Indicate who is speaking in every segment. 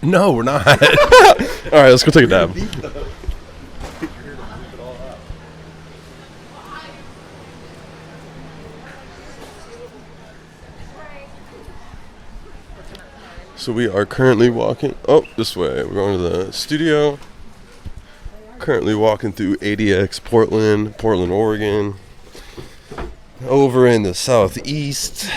Speaker 1: No, we're not.
Speaker 2: All right, let's go take a dab. So we are currently walking. Oh, this way. We're going to the studio. Currently walking through ADX Portland, Oregon. Over in the southeast.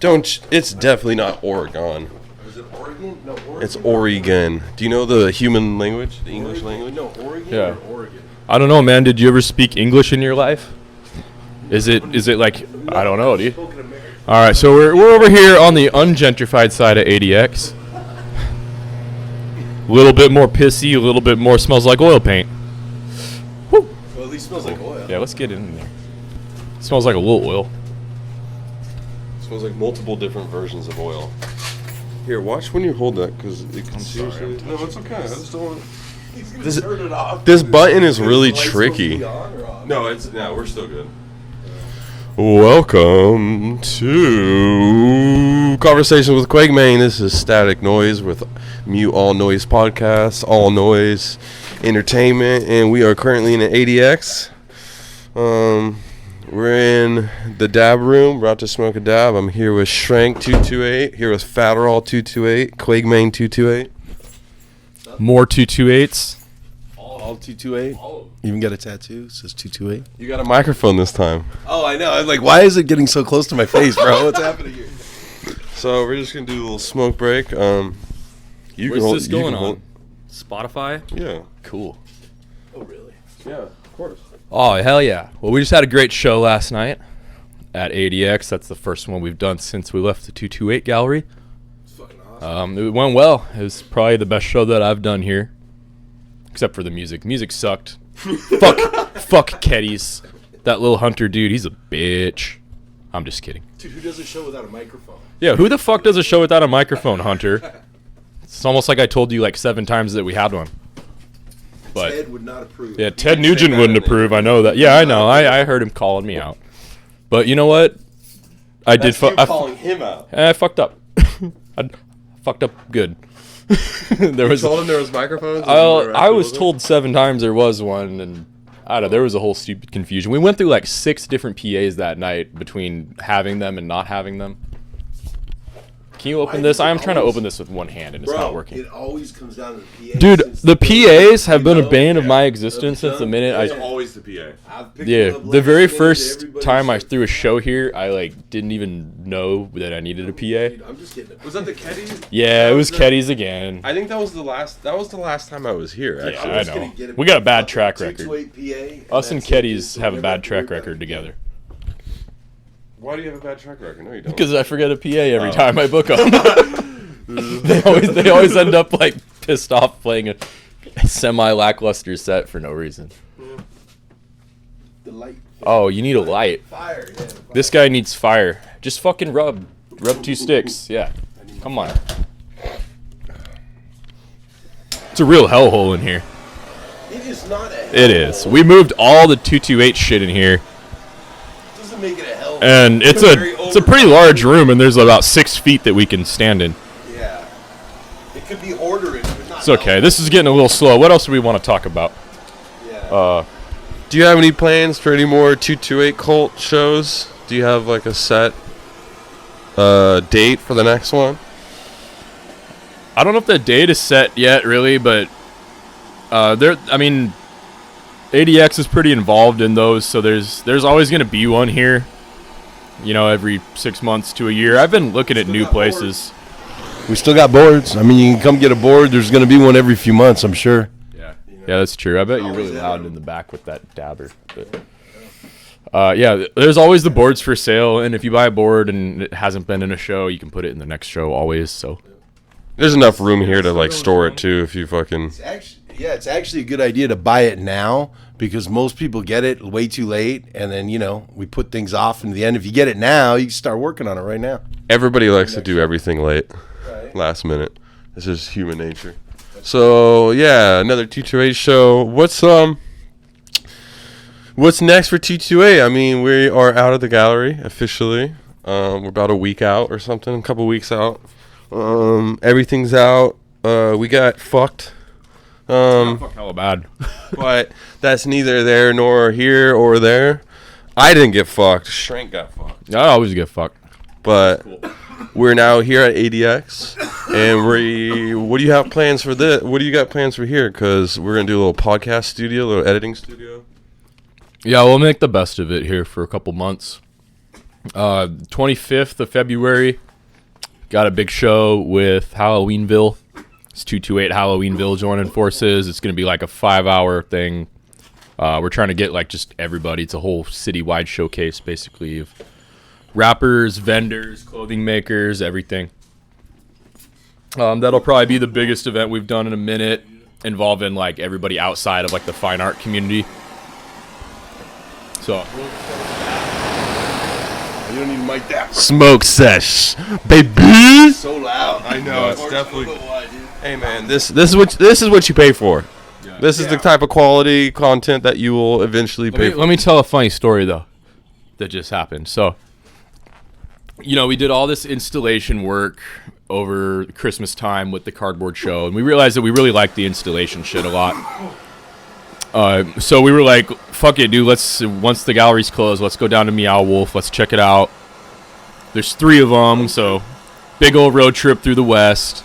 Speaker 2: It's definitely not Oregon.
Speaker 1: Is it Oregon? No, Oregon.
Speaker 2: It's Oregon. Do you know the human language? The English language?
Speaker 1: No, Oregon
Speaker 3: Yeah.
Speaker 1: or Oregon?
Speaker 3: I don't know, man. Did you ever speak English in your life? Is it like I don't know, dude. All right, so we're over here on the ungentrified side of ADX. A little bit more pissy, a little bit more smells like oil paint.
Speaker 1: Well, at least smells like oil.
Speaker 3: Yeah, let's get in there. Smells like a little oil.
Speaker 2: Smells like multiple different versions of oil. Here, watch when you hold that, because it can seriously... No, it's okay. I just don't want...
Speaker 1: Turn it off.
Speaker 2: This button is really
Speaker 1: Lights
Speaker 2: tricky.
Speaker 1: supposed to be on or off?
Speaker 2: No, we're still good. Welcome to Conversations with QWAIG. This is Static Noise with Mute All Noise Podcast, All Noise Entertainment, and we are currently in an ADX. We're in the dab room. We're about to smoke a dab. I'm here with Shrank228, here with Fadderal 228, QWAIG 228.
Speaker 3: More 228s.
Speaker 1: All 228? Even got a tattoo? It says 228.
Speaker 2: You got a microphone this time.
Speaker 1: Oh, I know. I'm like, why is it getting so close to my face, bro? What's happening here?
Speaker 2: So we're just going to do a little smoke break.
Speaker 3: Where's this going on? Spotify?
Speaker 2: Yeah.
Speaker 3: Cool.
Speaker 1: Oh, really?
Speaker 2: Yeah, of course.
Speaker 3: Oh, hell yeah. Well, we just had a great show last night at ADX. That's the first one we've done since we left the 228 gallery.
Speaker 1: It's fucking awesome.
Speaker 3: It went well. It was probably the best show that I've done here. Except for the music. Music sucked. Fuck Keddies. That little Hunter dude, he's a bitch. I'm just kidding.
Speaker 1: Dude, who does a show without a microphone?
Speaker 3: Yeah, who the fuck does a show without a microphone, Hunter? It's almost like I told you like 7 times that we had one. But
Speaker 1: Ted would not approve.
Speaker 3: yeah, Ted Nugent wouldn't approve. I know that. Yeah, I know. I heard him calling me out. But you know what? I did.
Speaker 2: calling him out.
Speaker 3: I fucked up. I fucked up good. There was.
Speaker 2: Told him there was microphones.
Speaker 3: I was told 7 times there was one, and I don't know. There was a whole stupid confusion. We went through like 6 different PAs that night between having them and not having them. Can you open this? I am trying to open this with one hand, and it's not working.
Speaker 1: It always comes down to the PA.
Speaker 3: Dude, the PAs have been a bane of my existence since the minute
Speaker 2: It's
Speaker 3: I.
Speaker 2: always the PA.
Speaker 3: Yeah, the very first time I threw a show here, I like didn't even know that I needed a PA.
Speaker 1: I'm just getting it.
Speaker 2: Was that the Keddies?
Speaker 3: Yeah, it was Keddies again.
Speaker 2: I think that was the last time I was here. Actually.
Speaker 3: Yeah, I know. We got a bad track record. Us and Keddies have a bad track record together.
Speaker 2: Why do you have a bad track record? No, you don't.
Speaker 3: Because I forget a PA every time I book them. they always end up like pissed off playing a semi-lackluster set for no reason.
Speaker 1: The light.
Speaker 3: Oh, you need a light.
Speaker 1: Fire, yeah.
Speaker 3: This guy needs fire. Just fucking rub 2 sticks. Yeah, come on. It's a real hellhole in here.
Speaker 1: It is not a
Speaker 3: It is. We moved all the 228 shit in here.
Speaker 1: Doesn't make it a hell.
Speaker 3: And it's a pretty large room, and there's about 6 feet that we can stand in.
Speaker 1: Yeah. It could be ordering, but not.
Speaker 3: It's okay. This is getting a little slow. What else do we want to talk about?
Speaker 1: Yeah.
Speaker 2: Do you have any plans for any more 228 cult shows? Do you have like a set date for the next one?
Speaker 3: I don't know if the date is set yet, really, but ADX is pretty involved in those, so there's always going to be one here. You know, every 6 months to a year. I've been looking at new places.
Speaker 1: We still got boards. I mean, you can come get a board. There's going to be one every few months, I'm sure.
Speaker 3: Yeah, that's true. I bet you're really loud in the back with that dabber. But, yeah, there's always the boards for sale, and if you buy a board and it hasn't been in a show, you can put it in the next show always. So
Speaker 2: there's enough room here to like store it too if you fucking.
Speaker 1: It's actually a good idea to buy it now because most people get it way too late, and then we put things off. In the end, if you get it now, you can start working on it right now.
Speaker 2: Everybody likes to do everything late, last minute. This is human nature. So yeah, another 228 show. What's next for 228? I mean, we are out of the gallery officially. We're about a week out or something, a couple weeks out. Everything's out. We got fucked.
Speaker 3: Fuck hella bad.
Speaker 2: But that's neither there nor here or there. I didn't get fucked. Shrank got fucked.
Speaker 3: I always get fucked.
Speaker 2: But we're now here at ADX, and what do you have plans for this? What do you got plans for here? Because we're gonna do a little podcast studio, a little editing studio.
Speaker 3: Yeah, we'll make the best of it here for a couple months. 25th of February, got a big show with Halloweenville. It's 228 Halloweenville joining forces. It's going to be like a 5-hour thing. We're trying to get like just everybody. It's a whole citywide showcase basically of rappers, vendors, clothing makers, everything. That'll probably be the biggest event we've done in a minute, involving like everybody outside of like the fine art community. So
Speaker 1: You don't need to mic that.
Speaker 2: Smoke sesh, baby.
Speaker 1: So loud.
Speaker 2: I know, it's definitely. Hey man, this is what you pay for. This is the type of quality content that you will eventually pay for.
Speaker 3: Let me tell a funny story though that just happened. So, we did all this installation work over Christmas time with the cardboard show, and we realized that we really liked the installation shit a lot. So we were like, fuck it, dude, once the gallery's closed, let's go down to Meow Wolf, let's check it out. There's 3 of them, so big old road trip through the West.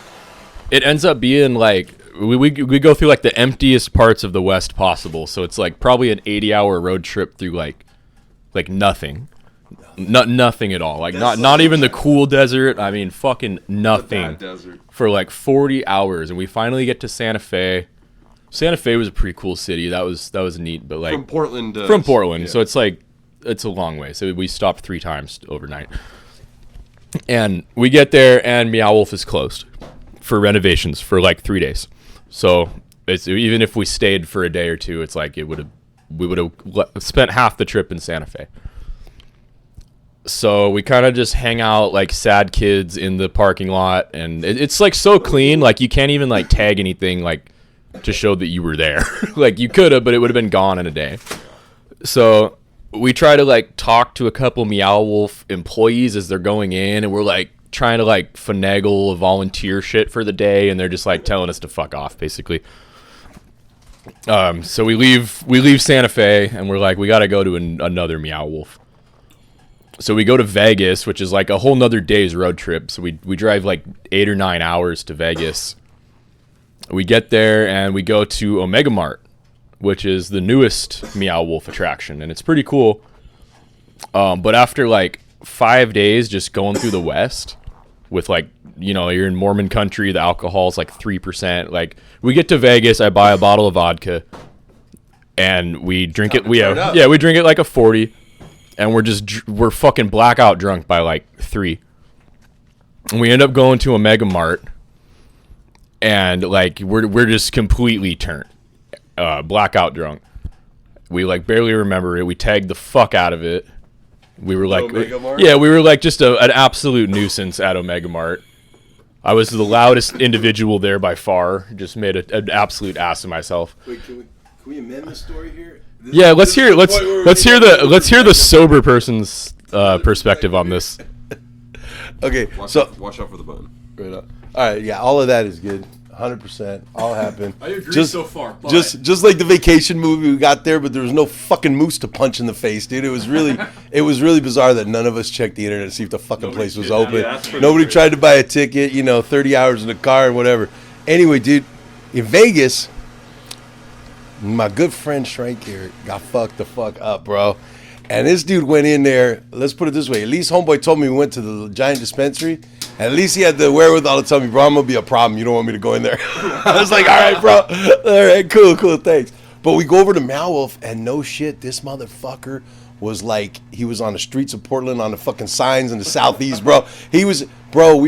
Speaker 3: It ends up being like, we go through like the emptiest parts of the West possible, so it's like probably an 80-hour road trip through like nothing. Nothing at all. Like not even the cool desert. I mean, fucking nothing. For like 40 hours, and we finally get to Santa Fe. Santa Fe was a pretty cool city. That was neat, but like
Speaker 2: From Portland. Yeah.
Speaker 3: So it's like it's a long way. So we stopped 3 times overnight, and we get there, and Meow Wolf is closed for renovations for like 3 days. So it's even if we stayed for a day or two, it's like we would have spent half the trip in Santa Fe. So we kind of just hang out like sad kids in the parking lot, and it's like so clean, like you can't even like tag anything like to show that you were there. Like you could have, but it would have been gone in a day. So we try to like talk to a couple Meow Wolf employees as they're going in, and we're like trying to like finagle a volunteer shit for the day, and they're just like telling us to fuck off basically. So we leave Santa Fe, and we're like, we got to go to another Meow Wolf. So we go to Vegas, which is like a whole nother day's road trip. So we drive like 8 or 9 hours to Vegas. We get there and we go to Omega Mart, which is the newest Meow Wolf attraction, and it's pretty cool. But after like 5 days just going through the West with like, you're in Mormon country, the alcohol is like 3%. Like we get to Vegas, I buy a bottle of vodka and we drink it. We drink it like a 40. And we're fucking blackout drunk by like 3. And we end up going to a Mega Mart, and like we're just completely turned, blackout drunk. We like barely remember it. We tagged the fuck out of it. We were like, we were like just an absolute nuisance at Omega Mart. I was the loudest individual there by far. Just made an absolute ass of myself.
Speaker 1: Wait, can we amend the story here?
Speaker 3: Yeah, let's hear the sober person's perspective on this.
Speaker 1: Okay,
Speaker 2: watch out for the button.
Speaker 1: Right up. All right, yeah, all of that is good, 100%. All happened.
Speaker 3: I agree so far.
Speaker 1: Just like the vacation movie we got there, but there was no fucking moose to punch in the face, dude. It was really bizarre that none of us checked the internet to see if the fucking place was open.
Speaker 2: Yeah,
Speaker 1: Nobody tried to buy a ticket. 30 hours in the car and whatever. Anyway, dude, in Vegas, my good friend Shrank here got fucked the fuck up, bro. And this dude went in there, let's put it this way, at least homeboy told me we went to the giant dispensary. At least he had the wherewithal to tell me, bro, I'm going to be a problem. You don't want me to go in there. I was like, all right, bro. All right, cool, thanks. But we go over to Meow Wolf, and no shit, this motherfucker was like, he was on the streets of Portland on the fucking signs in the southeast, bro. We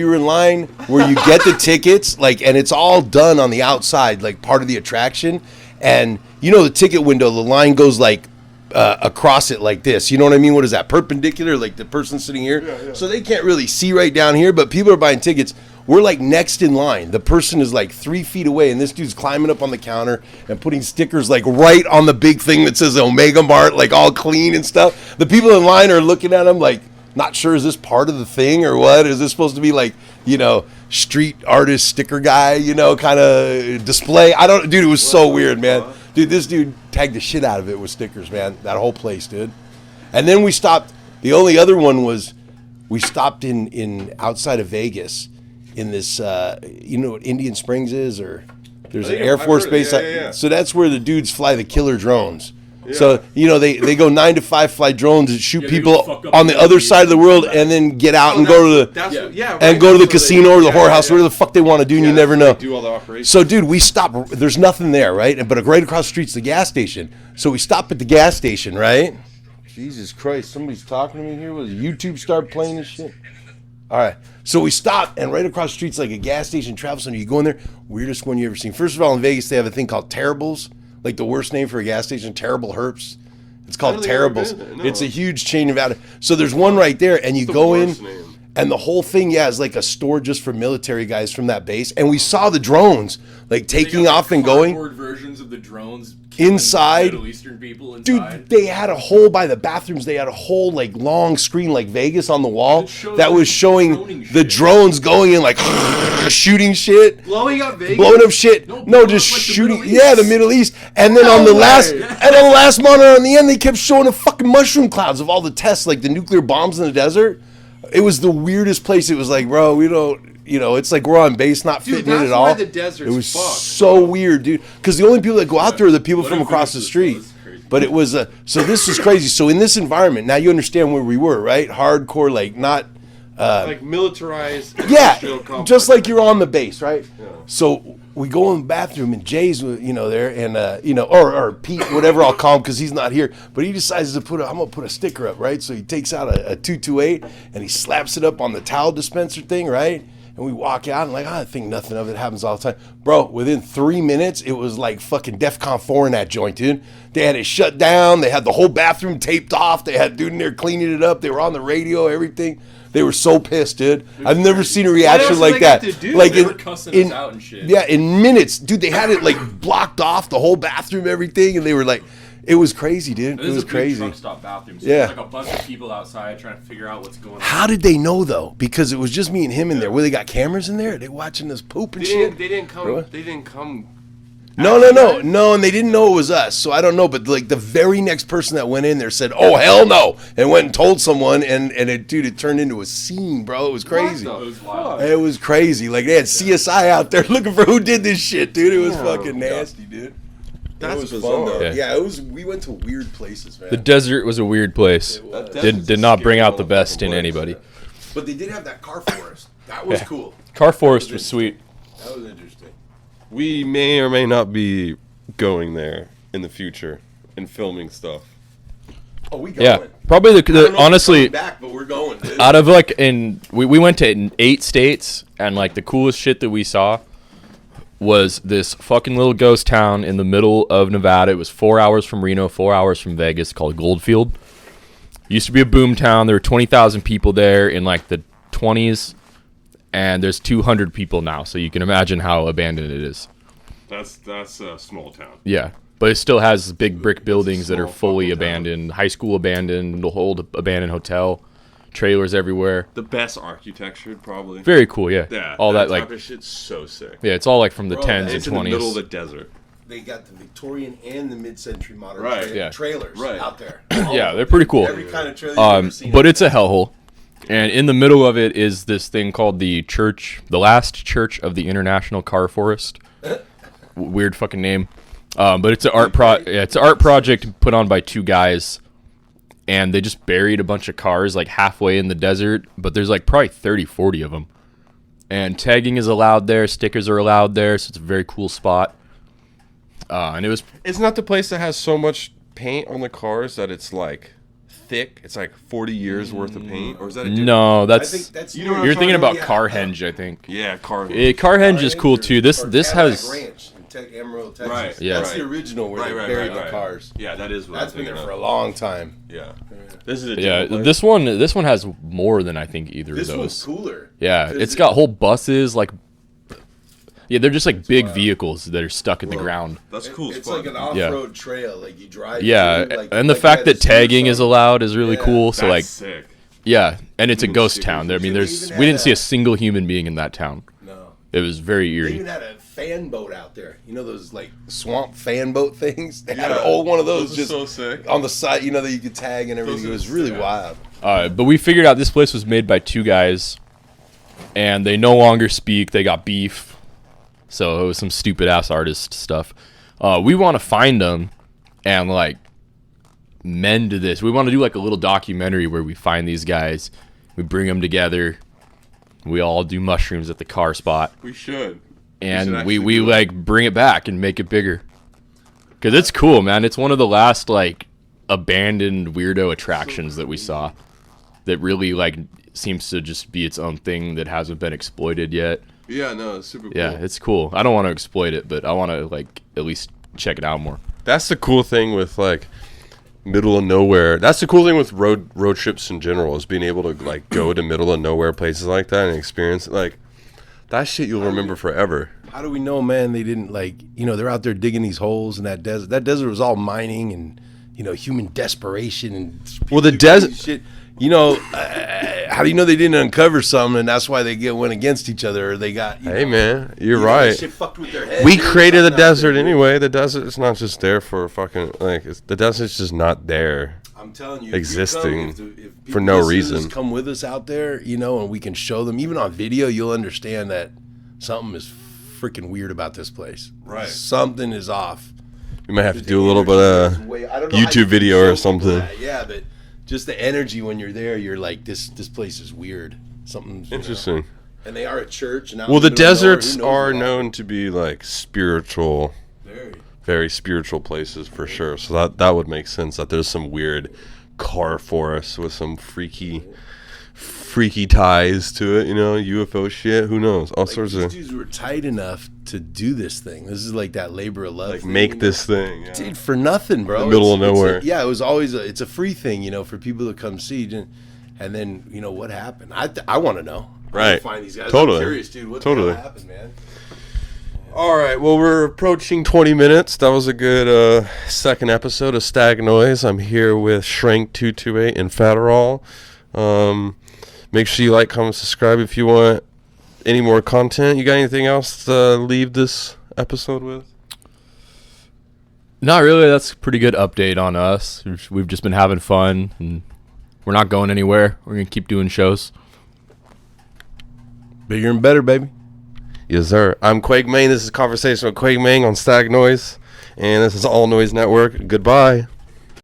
Speaker 1: were in line where you get the tickets, like, and it's all done on the outside, like part of the attraction. And the ticket window, the line goes like across it like this. You know what I mean? What is that? Perpendicular, like the person sitting here. Yeah. So they can't really see right down here, but people are buying tickets. We're like next in line. The person is like 3 feet away, and this dude's climbing up on the counter and putting stickers like right on the big thing that says Omega Mart, like all clean and stuff. The people in line are looking at him like, not sure, is this part of the thing or what? Is this supposed to be like, you know, street artist sticker guy, you know, kind of display? I don't, dude, it was so weird, man. Dude, this dude tagged the shit out of it with stickers, man. That whole place, dude. And then we stopped. The only other one was we stopped in outside of Vegas in this, you know what Indian Springs is, or there's an Air Force base.
Speaker 2: Yeah.
Speaker 1: So that's where the dudes fly the killer drones. Yeah. So, you know, they go 9 to 5, fly drones and shoot people on the other side of the world, and then get out and go to the casino or the whorehouse, whatever the fuck they want to do, and you never know.
Speaker 2: Do all the operations.
Speaker 1: So, dude, we stopped. There's nothing there, right? But right across the street's the gas station. So we stop at the gas station, right? Jesus Christ, somebody's talking to me here. Was YouTube start playing this shit? All right. So we stop, and right across the street's like a gas station, travel center. You go in there, weirdest one you ever seen. First of all, in Vegas, they have a thing called Terribles. Like the worst name for a gas station, Terrible Herps. It's called Terribles. No. It's a huge chain of out. So there's one right there, and you go in, and the whole thing, is like a store just for military guys from that base. And we saw the drones like taking off and going.
Speaker 4: Versions of the drones
Speaker 1: inside.
Speaker 4: Middle Eastern people inside.
Speaker 1: Dude, they had a hole by the bathrooms. They had a whole like long screen like Vegas on the wall that was showing the drones going in like shooting shit,
Speaker 4: blowing up Vegas,
Speaker 1: blowing up shit. No, just like shooting. The Middle East. And then on the last monitor on the end, they kept showing the fucking mushroom clouds of all the tests, like the nuclear bombs in the desert. It was the weirdest place. It was like, bro, we don't. You know, it's like we're on base, not fitting in at all.
Speaker 4: The desert's
Speaker 1: it was so weird, dude. Because the only people that go out there are the people from across the street. But it was so this was crazy. So in this environment, now you understand where we were, right? Hardcore, like not
Speaker 2: like militarized.
Speaker 1: Just like you're on the base, right? Yeah. So we go in the bathroom, and Jay's, you know, there, and you know, or Pete, whatever I'll call him, because he's not here. But he decides to I'm gonna put a sticker up, right? So he takes out a 228 and he slaps it up on the towel dispenser thing, right? And we walk out and like, I think nothing of it happens all the time. Bro, within 3 minutes, it was like fucking DEFCON 4 in that joint, dude. They had it shut down. They had the whole bathroom taped off. They had a dude in there cleaning it up. They were on the radio, everything. They were so pissed, dude. I've never seen a reaction like that. Like
Speaker 4: they were cussing us out and shit.
Speaker 1: Yeah, in minutes. Dude, they had it like blocked off, the whole bathroom, everything. And they were like, it was crazy, dude. It was crazy.
Speaker 4: Truck stop bathroom. So
Speaker 1: yeah.
Speaker 4: There's like a bunch of people outside trying to figure out what's going on.
Speaker 1: How did they know though? Because it was just me and him in there. Where they got cameras in there? Are they watching us poop and shit?
Speaker 4: They didn't come. They didn't come.
Speaker 1: No, and they didn't know it was us. So I don't know. But like the very next person that went in there said, "Oh hell no," and went and told someone, and it turned into a scene, bro. It was crazy. It was crazy. Like they had CSI out there looking for who did this shit, dude. It was fucking nasty, dude.
Speaker 2: That was
Speaker 1: fun though.
Speaker 3: Yeah.
Speaker 1: Yeah, it was. We went to weird places, man.
Speaker 3: The desert was a weird place. Did not bring out the best in anybody.
Speaker 1: But they did have that car forest. That was cool.
Speaker 3: Car forest was sweet.
Speaker 1: That was interesting.
Speaker 2: We may or may not be going there in the future and filming stuff.
Speaker 1: Oh, we going.
Speaker 3: Yeah, probably honestly.
Speaker 1: Back, but we're going, dude.
Speaker 3: Out of like we went to 8 states, and like the coolest shit that we saw was this fucking little ghost town in the middle of Nevada. It was 4 hours from Reno, 4 hours from Vegas, called Goldfield. Used to be a boom town. There were 20,000 people there in like the 20s, and there's 200 people now. So you can imagine how abandoned it is.
Speaker 2: That's a small town.
Speaker 3: Yeah, but it still has big brick buildings that are fully abandoned. High school abandoned, the whole abandoned hotel. Trailers everywhere.
Speaker 2: The best architecture, probably.
Speaker 3: Very cool, yeah.
Speaker 2: Yeah,
Speaker 3: all that
Speaker 2: type
Speaker 3: like
Speaker 2: of shit's so sick.
Speaker 3: Yeah, it's all like from the 10s and 20s.
Speaker 2: It's in the middle of the desert.
Speaker 1: They got the Victorian and the mid-century modern trailers out there.
Speaker 3: Yeah, they're pretty cool.
Speaker 1: Every kind of trailer you've ever seen.
Speaker 3: But it's a hellhole. And in the middle of it is this thing called the Last Church of the International Car Forest. Weird fucking name. But it's an art project put on by 2 guys. And they just buried a bunch of cars like halfway in the desert, but there's like probably 30, 40 of them. And tagging is allowed there, stickers are allowed there, so it's a very cool spot. And it was...
Speaker 2: Isn't that the place that has so much paint on the cars that it's like thick? It's like 40 years worth of paint? Or is that a different...
Speaker 3: No, that's...
Speaker 1: I think that's
Speaker 3: you're thinking about Carhenge, I think.
Speaker 2: Yeah, Carhenge.
Speaker 3: Carhenge is cool too. This has...
Speaker 1: Ranch in Amarillo, Texas.
Speaker 2: Right.
Speaker 3: Yeah.
Speaker 1: That's the original where they buried the cars.
Speaker 2: Yeah, that is what
Speaker 1: That's
Speaker 2: I'm
Speaker 1: been there
Speaker 2: thinking
Speaker 1: for
Speaker 2: of.
Speaker 1: a long time.
Speaker 2: Yeah. This is a
Speaker 3: this one has more than I think either
Speaker 1: This
Speaker 3: of those.
Speaker 1: one's cooler.
Speaker 3: Yeah, it's got whole buses like. Yeah, they're just like big vehicles that are stuck in the ground.
Speaker 2: That's cool.
Speaker 1: It's like an off-road trail, like you drive.
Speaker 3: Yeah,
Speaker 1: through, like,
Speaker 3: and the
Speaker 1: like
Speaker 3: fact that tagging is allowed is really cool. So like,
Speaker 2: sick.
Speaker 3: Yeah, and it's a ghost
Speaker 2: stickers
Speaker 3: town. I mean,
Speaker 1: They
Speaker 3: there's
Speaker 1: even
Speaker 3: we
Speaker 1: had
Speaker 3: didn't see
Speaker 1: a-
Speaker 3: a single human being in that town.
Speaker 1: No.
Speaker 3: It was very
Speaker 1: They
Speaker 3: eerie.
Speaker 1: even had a fan boat out there. You know those like swamp fan boat things? They had
Speaker 2: Yeah,
Speaker 1: an old one of those,
Speaker 2: those are
Speaker 1: just
Speaker 2: so sick.
Speaker 1: on the side, you know, that you could tag and everything.
Speaker 2: Those
Speaker 1: It
Speaker 2: are
Speaker 1: was really
Speaker 2: sick.
Speaker 1: wild.
Speaker 3: But we figured out this place was made by two guys, and they no longer speak. They got beef, so it was some stupid ass artist stuff. We want to find them and like mend this. We want to do like a little documentary where we find these guys, we bring them together, we all do mushrooms at the car spot,
Speaker 2: We should.
Speaker 3: and
Speaker 2: actually
Speaker 3: we
Speaker 2: do it.
Speaker 3: like bring it back and make it bigger. Cause it's cool, man. It's one of the last like abandoned weirdo attractions that we saw. That really like seems to just be its own thing that hasn't been exploited yet.
Speaker 2: Yeah, no, it's super cool.
Speaker 3: Yeah, it's cool. I don't want to exploit it, but I want to like at least check it out more.
Speaker 2: That's the cool thing with like middle of nowhere. That's the cool thing with road trips in general, is being able to like go to middle of nowhere places like that and experience it. Like that shit you'll remember forever.
Speaker 1: How do we know, man? They didn't like, you know, they're out there digging these holes in that desert. That desert was all mining and, you know, human desperation and
Speaker 2: Well, the
Speaker 1: people do
Speaker 2: desert-
Speaker 1: crazy shit. You know, how do you know they didn't uncover something and that's why they went against each other? Or they got, you
Speaker 2: Hey
Speaker 1: know,
Speaker 2: man, you're
Speaker 1: you know, that
Speaker 2: right.
Speaker 1: shit fucked with their head.
Speaker 2: We
Speaker 1: There was
Speaker 2: created the
Speaker 1: something out there,
Speaker 2: desert
Speaker 1: dude.
Speaker 2: anyway. The desert is not just there for fucking like the desert's just not there.
Speaker 1: I'm telling you,
Speaker 2: Existing
Speaker 1: if
Speaker 2: for
Speaker 1: people
Speaker 2: no
Speaker 1: listen to this,
Speaker 2: reason.
Speaker 1: Come with us out there, you know, and we can show them. Even on video, you'll understand that something is freaking weird about this place.
Speaker 2: Right.
Speaker 1: Something is off.
Speaker 2: We might have to
Speaker 1: Just
Speaker 2: do a
Speaker 1: the
Speaker 2: little bit
Speaker 1: energy
Speaker 2: of
Speaker 1: is way- I don't know how you
Speaker 2: YouTube
Speaker 1: can
Speaker 2: video
Speaker 1: show
Speaker 2: or
Speaker 1: people
Speaker 2: something.
Speaker 1: that. Yeah, but just the energy when you're there, you're like, this place is weird. Something's you know.
Speaker 2: Interesting.
Speaker 1: And they are a church. And out
Speaker 2: Well,
Speaker 1: in
Speaker 2: the
Speaker 1: middle of nowhere,
Speaker 2: deserts
Speaker 1: who knows
Speaker 2: are
Speaker 1: what
Speaker 2: known to be like spiritual,
Speaker 1: Very.
Speaker 2: very spiritual places for sure. So that would make sense that there's some weird car forest with some freaky ties to it, you know, UFO shit. Who knows? All
Speaker 1: Like,
Speaker 2: sorts
Speaker 1: these
Speaker 2: of
Speaker 1: dudes were tight enough to do this thing. This is like that labor of love.
Speaker 2: like
Speaker 1: thing,
Speaker 2: make
Speaker 1: you know?
Speaker 2: this thing. Yeah.
Speaker 1: Dude, for nothing, bro.
Speaker 2: The middle of
Speaker 1: It's
Speaker 2: nowhere.
Speaker 1: yeah, it was always it's a free thing, you know, for people to come see. And then, you know, what happened? I want to know. I wanna
Speaker 2: Right.
Speaker 1: Find these guys.
Speaker 2: Totally.
Speaker 1: I'm curious, dude. What
Speaker 2: Totally.
Speaker 1: the hell happened, man?
Speaker 2: All right, well, we're approaching 20 minutes. That was a good second episode of Stag Noise. I'm here with Shrank228 and Fadderal. Make sure you like, comment, subscribe if you want any more content. You got anything else to leave this episode with?
Speaker 3: Not really. That's a pretty good update on us. We've just been having fun, and we're not going anywhere. We're gonna keep doing shows.
Speaker 1: Bigger and better, baby.
Speaker 2: Yes, sir. I'm QWAIG Main. This is Conversation with QWAIG Main on Stag Noise. And this is All Noise Network. Goodbye.